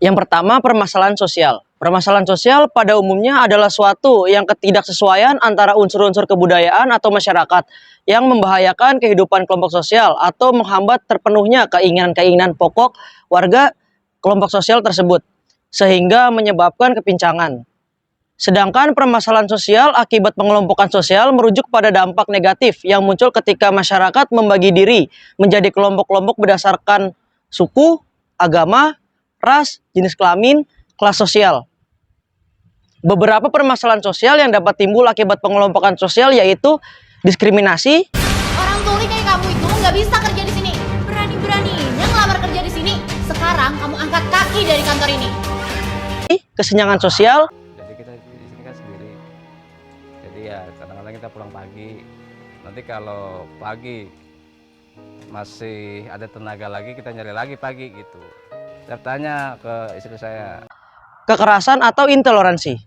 Yang pertama, permasalahan sosial. Permasalahan sosial pada umumnya adalah suatu yang ketidaksesuaian antara unsur-unsur kebudayaan atau masyarakat yang membahayakan kehidupan kelompok sosial atau menghambat terpenuhnya keinginan-keinginan pokok warga kelompok sosial tersebut, sehingga menyebabkan kepincangan. Sedangkan permasalahan sosial akibat pengelompokan sosial merujuk pada dampak negatif yang muncul ketika masyarakat membagi diri menjadi kelompok-kelompok berdasarkan suku, agama, ras, jenis kelamin, kelas sosial. Beberapa permasalahan sosial yang dapat timbul akibat pengelompokan sosial yaitu diskriminasi. Orang tuli kayak kamu itu nggak bisa kerja di sini. Berani-beraninya ngelamar kerja di sini. Sekarang kamu angkat kaki dari kantor ini. Kesenjangan sosial. Jadi kita di sini kan sendiri. Jadi ya kadang-kadang kita pulang pagi. Nanti kalau pagi masih ada tenaga lagi, kita nyari lagi pagi gitu. Saya tanya ke istri saya. Kekerasan atau intoleransi.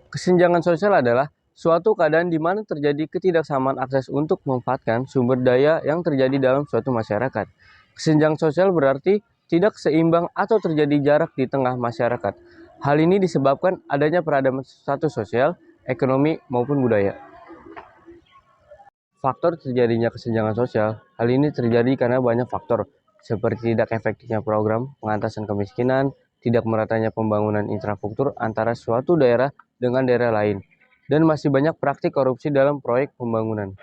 Kesenjangan sosial adalah suatu keadaan di mana terjadi ketidaksamaan akses untuk memanfaatkan sumber daya yang terjadi dalam suatu masyarakat. Kesenjangan sosial berarti tidak seimbang atau terjadi jarak di tengah masyarakat. Hal ini disebabkan adanya peradaban status sosial, ekonomi, maupun budaya. Faktor terjadinya kesenjangan sosial, hal ini terjadi karena banyak faktor, seperti tidak efektifnya program pengentasan kemiskinan, tidak meratanya pembangunan infrastruktur antara suatu daerah dengan daerah lain, dan masih banyak praktik korupsi dalam proyek pembangunan.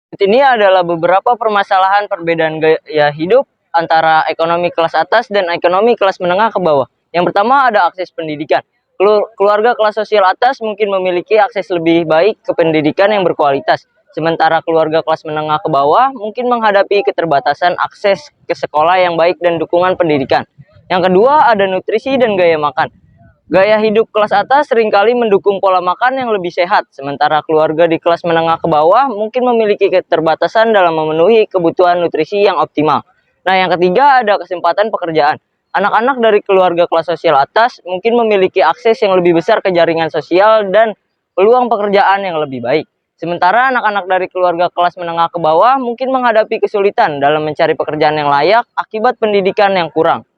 Ini adalah beberapa permasalahan perbedaan gaya hidup antara ekonomi kelas atas dan ekonomi kelas menengah ke bawah. Yang pertama ada akses pendidikan. Keluarga kelas sosial atas mungkin memiliki akses lebih baik ke pendidikan yang berkualitas. Sementara keluarga kelas menengah ke bawah mungkin menghadapi keterbatasan akses ke sekolah yang baik dan dukungan pendidikan. Yang kedua ada nutrisi dan gaya makan. Gaya hidup kelas atas seringkali mendukung pola makan yang lebih sehat, sementara keluarga di kelas menengah ke bawah mungkin memiliki keterbatasan dalam memenuhi kebutuhan nutrisi yang optimal. Nah, yang ketiga ada kesempatan pekerjaan. Anak-anak dari keluarga kelas sosial atas mungkin memiliki akses yang lebih besar ke jaringan sosial dan peluang pekerjaan yang lebih baik. Sementara anak-anak dari keluarga kelas menengah ke bawah mungkin menghadapi kesulitan dalam mencari pekerjaan yang layak akibat pendidikan yang kurang.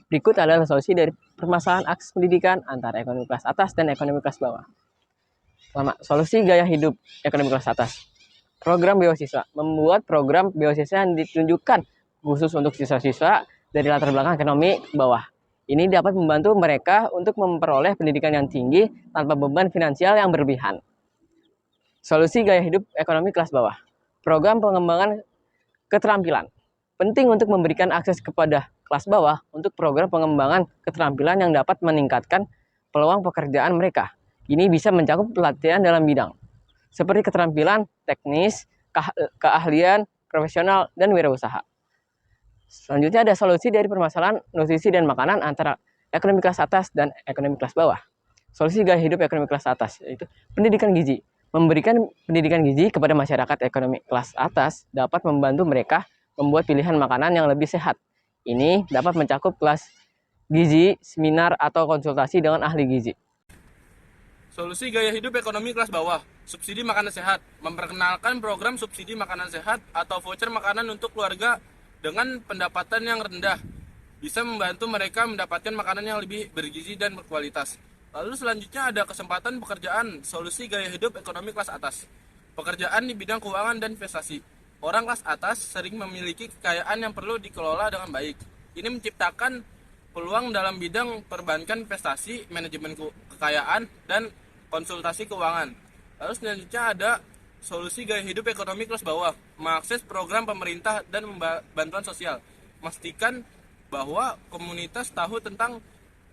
Berikut adalah solusi dari permasalahan akses pendidikan antara ekonomi kelas atas dan ekonomi kelas bawah. Pertama, solusi gaya hidup ekonomi kelas atas. Program beasiswa. Membuat program beasiswa yang ditunjukkan khusus untuk siswa-siswa dari latar belakang ekonomi bawah. Ini dapat membantu mereka untuk memperoleh pendidikan yang tinggi tanpa beban finansial yang berlebihan. Solusi gaya hidup ekonomi kelas bawah. Program pengembangan keterampilan. Penting untuk memberikan akses kepada kelas bawah untuk program pengembangan keterampilan yang dapat meningkatkan peluang pekerjaan mereka. Ini bisa mencakup pelatihan dalam bidang seperti keterampilan teknis, keahlian profesional, dan wirausaha. Selanjutnya ada solusi dari permasalahan nutrisi dan makanan antara ekonomi kelas atas dan ekonomi kelas bawah. Solusi gaya hidup ekonomi kelas atas yaitu pendidikan gizi. Memberikan pendidikan gizi kepada masyarakat ekonomi kelas atas dapat membantu mereka membuat pilihan makanan yang lebih sehat. Ini dapat mencakup kelas gizi, seminar, atau konsultasi dengan ahli gizi. Solusi gaya hidup ekonomi kelas bawah, subsidi makanan sehat, memperkenalkan program subsidi makanan sehat atau voucher makanan untuk keluarga dengan pendapatan yang rendah, bisa membantu mereka mendapatkan makanan yang lebih bergizi dan berkualitas. Lalu selanjutnya ada kesempatan pekerjaan, solusi gaya hidup ekonomi kelas atas, pekerjaan di bidang keuangan dan investasi. Orang kelas atas sering memiliki kekayaan yang perlu dikelola dengan baik. Ini menciptakan peluang dalam bidang perbankan, investasi, manajemen kekayaan, dan konsultasi keuangan. Lalu selanjutnya ada solusi gaya hidup ekonomi kelas bawah, mengakses program pemerintah dan bantuan sosial. Memastikan bahwa komunitas tahu tentang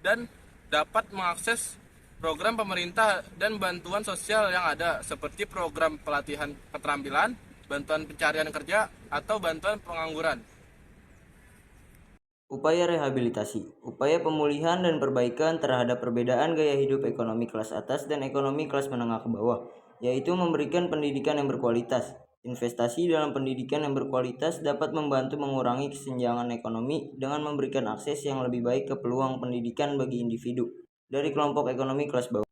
dan dapat mengakses program pemerintah dan bantuan sosial yang ada, seperti program pelatihan keterampilan, bantuan pencarian kerja, atau bantuan pengangguran. Upaya rehabilitasi, upaya pemulihan dan perbaikan terhadap perbedaan gaya hidup ekonomi kelas atas dan ekonomi kelas menengah ke bawah, yaitu memberikan pendidikan yang berkualitas, Investasi dalam pendidikan yang berkualitas dapat membantu mengurangi kesenjangan ekonomi dengan memberikan akses yang lebih baik ke peluang pendidikan bagi individu dari kelompok ekonomi kelas bawah.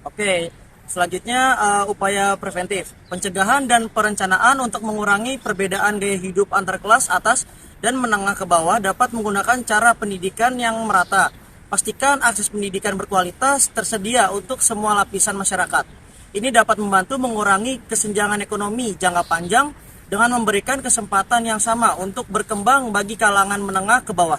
Oke, selanjutnya upaya preventif, pencegahan dan perencanaan untuk mengurangi perbedaan gaya hidup antar kelas atas dan menengah ke bawah dapat menggunakan cara pendidikan yang merata. Pastikan akses pendidikan berkualitas tersedia untuk semua lapisan masyarakat. Ini dapat membantu mengurangi kesenjangan ekonomi jangka panjang dengan memberikan kesempatan yang sama untuk berkembang bagi kalangan menengah ke bawah.